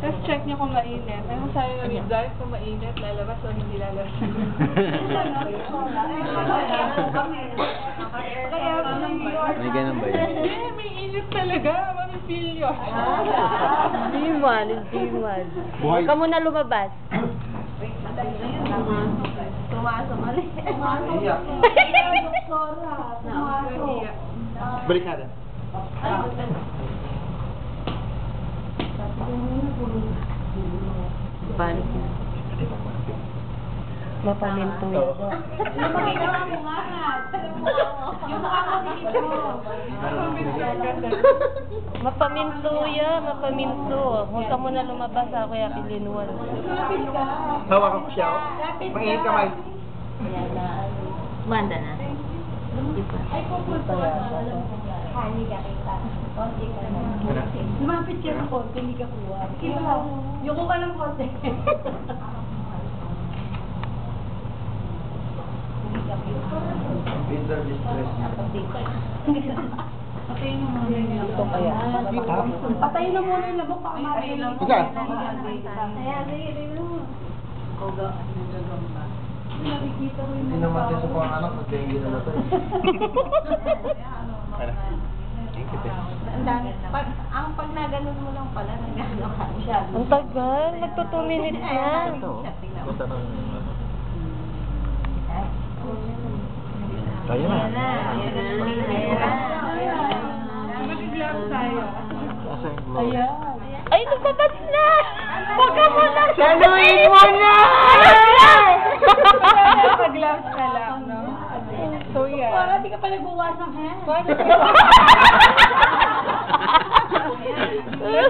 Tapos check nyo kung mainit. Ano sabi ng midwife kung mainit, lalabas o hindi lalabas? May ganun ba yun? Eh, may init talaga. Mamipil yun. Hindi man, hindi man. Huwag ka muna lumabas. Tumasok mali. Balik natin. Balik na. Mapaminto yan. Yung magagawa mo nga nga. Yung mukha mo dito. Mapaminto yan, mapaminto. Huwag ka muna lumabas ha, kuya Kilinuan. Hawak ako siya. Manginit kamay. Manda na. Hindi pa. Ay, pupunta. Hindi ka kita. Konti ka na. Lumapit ka ng konti, hindi ka kuha. Yung kuha ng konti. Winter distress. Patayin mo muna yung labok. Patayin na muna yung labok. Patayin na muna. Ayan, sige. Koga. Nakikita ko yung Hindi naman siya sa panganak, mag-dengue na natin. Ang pag naganon mo lang pala, nagano ka siya. Ang tagal, magto 2 minutes na. Basta na. Kaya na. Mag-glove tayo. Nasa yung globe. Ay, lumabas na! Huwag ka muna! Saluhin mo na! Mag-gloves ka lang, no? So, yeah. Para di ka pa nagbuwas ng hair.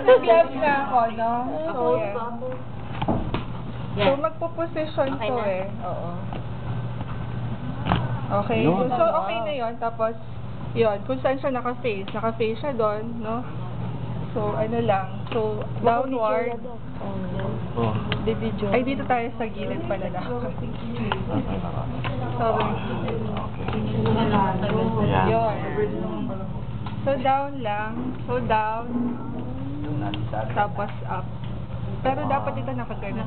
Nag-gloves na ako, no? So, yeah. So, magpo-position to eh. Oo. Okay. So, okay na yun. Tapos, yun. Kung saan siya naka-face. Naka-face siya doon, no? So, ano lang. So, downward. Oh. Ay, dito tayo sa gilid pala na. Sorry. Yun. So, down lang. So, down. Tapos, up. Pero dapat dito nakagano.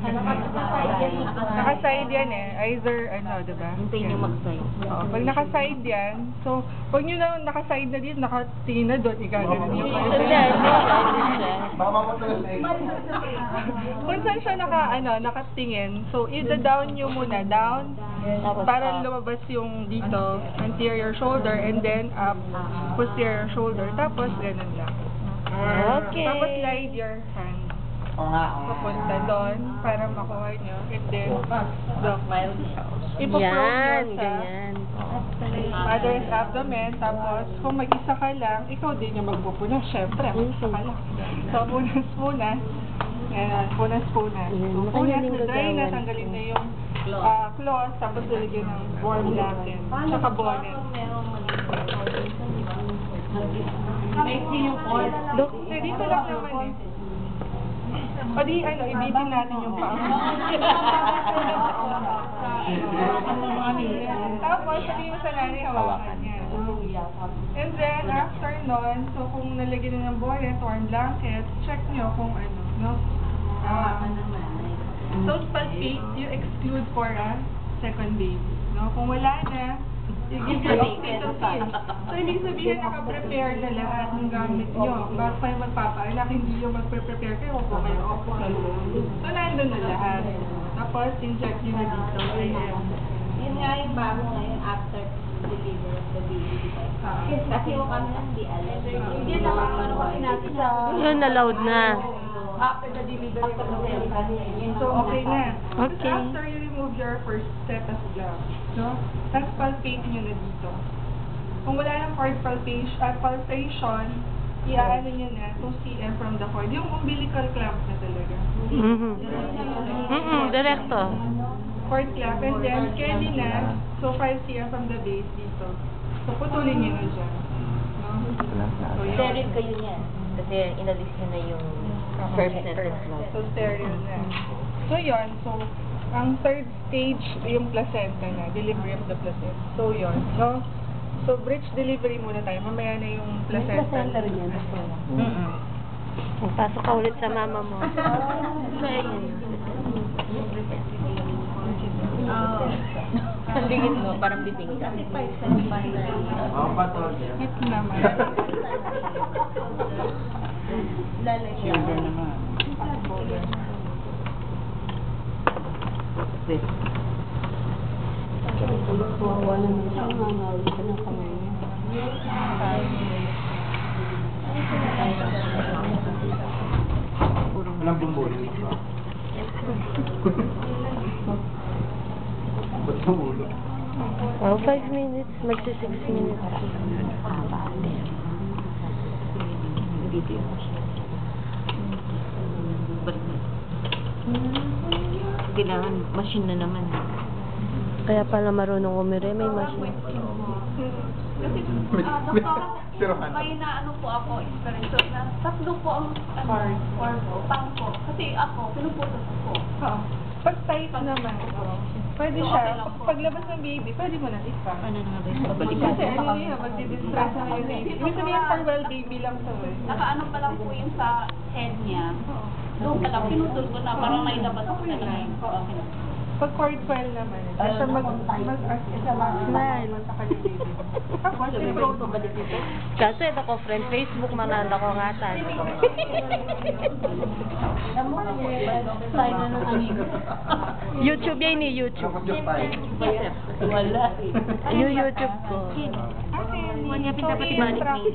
Naka-side yan eh. Either, diba? Hintayin niyo mag-side. Oo, pag naka-side yan, so, pag nyo na naka-side na dito, nakatingin na doon, igagano nyo. Baka mamatulog sa egg. Kung saan siya nakatingin, so, ida-down nyo muna, down, para lumabas yung dito, anterior shoulder, and then up, posterior shoulder, tapos ganun lang. Okay. Tapos slide your hand. Papunta doon para makuha nyo. And then, ipoprone Yan, nyo sa ganyan. mother's abdomen. Tapos, kung mag-isa ka lang, ikaw din yung magpupunas. Syempre, mag-isa ka lang. So, punas-punas. Yan, punas-punas. So, punas na dry na, tanggalin na yung cloth. Tapos, lalagyan ng warm blanket. Tsaka bonnet. Dok, dito lang naman eh. O di, ibitin natin yung paa. Tapos, sabihin mo sa nanay, hawakan niya. And then, after nun, so kung nalagyan na ng bonnet or blanket, check nyo kung no? So, palpate, you exclude for a second baby. No? Kung wala na, you give your hospital fees. So, ibig sabihin, naka-prepare na lahat ng gamit nyo. Bago kayo magpapaanak, hindi yung magpe-prepare kayo, opo kayo, opo kayo. So, nandun na lahat. Tapos, inject nyo na dito. Ayan. Yun nga yung bago ngayon after deliver of the baby. Kasi yung kami lang di alam. Hindi naman ano kasi natin sa... Yun, allowed na. After the delivery of the baby. So, okay na. Okay. After you remove your first set of gloves, no? Tapos palpate nyo na dito. Kung wala ng cord palpation, iaano nyo na 2 cm from the cord. Yung umbilical clamp na talaga. Direkto. Cord clamp, and then carry na, so 5 cm from the base dito. So, putulin nyo na dyan. No? So, yun. Sterile kayo niyan. Kasi inalis niyo na yung first set. So, sterile na. So, yun. So, ang third stage, yung placenta na, delivery of the placenta. So, yun. No? So, bridge delivery muna tayo. Mamaya na yung placenta. Pasok ka ulit sa mama mo. Ang lingit mo, parang bibing ka. Ito naman. Lalagyan. Wawa naman siya, mangawin ka ng kamay niya. Walang bumuli. Ba't ang ulo? Oh, 5 minutes. Magsi 6 minutes. Kailangan machine na naman. Kaya pala marunong umire, may machine. Kasi, Siruhan. may naano po ako, experience na tatlo po ang pang po. Kasi ako, pinuputos ko. oo. Pag tight naman, pwede siya. Paglabas ng baby, pwede mo na isa. Ano na ba yung babalik? Kasi ano yun, magdi-distress na yung baby. Ibig sabihin, pang well baby lang to eh. Nakaano pa lang po yung sa head niya. Doon pa lang, pinutol ko na, parang nailabas ko na lang. Okay na. Pag cord coil naman, basta smile sa kanya baby. Tapos, i-proto ba dito? Kaso ito ko, friend, Facebook mananda ko nga tani. Tayo na ng amigo. YouTube yan ni YouTube. Wala. Yung YouTube ko. Kanya pindapat ibalik ni.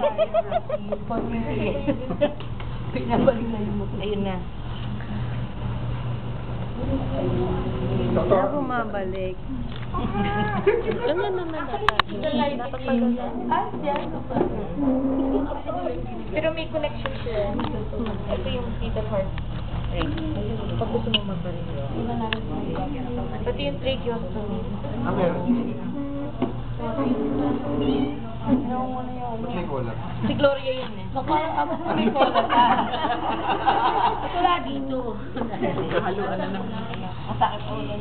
Pinabalik na yung motor. Ayun na. Doktor. Kaya bumabalik. Ganyan naman dapat. Dapat pag Pero may connection siya. Ito yung fetal heart. Pag gusto mo magbalik. Pati yung tracheostomy. Ah, meron. Ba't may cola? Si Gloria yun eh. Parang ako may cola ka. Ito lagi ito. Haluan na naman. Masakit ulo.